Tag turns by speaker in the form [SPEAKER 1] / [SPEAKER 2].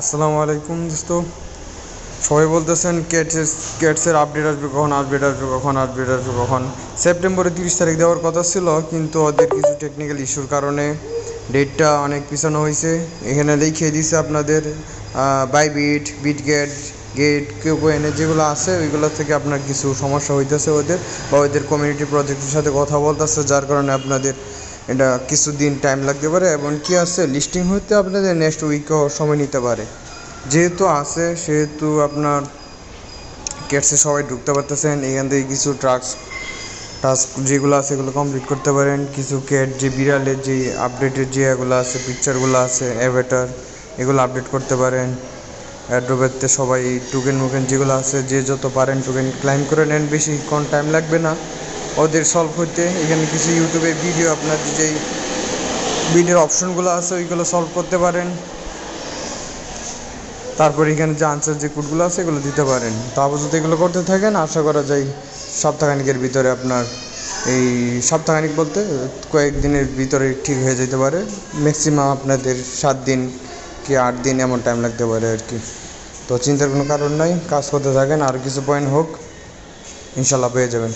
[SPEAKER 1] আসসালামু আলাইকুম দোস্ত। সবাই বলতেছেন ক্যাটসের আপডেট আসবে কখন। সেপ্টেম্বরের 30 তারিখ দেওয়ার কথা ছিল, কিন্তু ওদের কিছু টেকনিক্যাল ইস্যুর কারণে ডেটটা অনেক পিছানো হয়েছে। এখানে লিখিয়ে দিছে আপনাদের বিট গেট কিউকোয়েনে যেগুলো আছে ওইগুলো থেকে আপনার কিছু সমস্যা হইতেছে ওদের, বা ওদের কমিউনিটি প্রজেক্টের সাথে কথা বলতেছে, যার কারণে আপনাদের এটা কিছুদিন টাইম লাগতে পারে, এবং কি আছে লিস্টিং হতে আপনাদের নেক্সট উইকও সময় নিতে পারে। যেহেতু আছে সেহেতু আপনার ক্যাটসে সবাই ঢুকতে পারতেছেন। এখান থেকে কিছু টাস্ক যেগুলো আছে এগুলো কমপ্লিট করতে পারেন। কিছু ক্যাট যে বিড়ালের যে আপডেটের যে এগুলো আছে, পিকচারগুলো আছে, অ্যাভেটার, এগুলো আপডেট করতে পারেন। অ্যাড্রোবেতে সবাই টোকেন যেগুলো আছে যে যত পারেন টোকেন ক্লাইম করে নেন, বেশিক্ষণ টাইম লাগবে না ওদের সলভ হতে। এখানে কিছু ইউটিউবে ভিডিও আপনার যেই ভিডিওর অপশনগুলো আছে ওইগুলো সলভ করতে পারেন। তারপর এখানে যে আনসার যে কোডগুলো আছে এগুলো দিতে পারেন। তারপর যদি এগুলো করতে থাকেন, আশা করা যায় সপ্তাহখানিকের ভিতরে আপনার এই সপ্তাহখানিক বলতে কয়েকদিনের ভিতরে ঠিক হয়ে যেতে পারে। ম্যাক্সিমাম আপনাদের 7 দিন কি 8 দিন এমন টাইম লাগতে পারে আর কি। তো চিন্তার কোনো কারণ নাই, কাজ করতে থাকেন, আর কিছু পয়েন্ট হোক ইনশাল্লাহ পেয়ে যাবেন।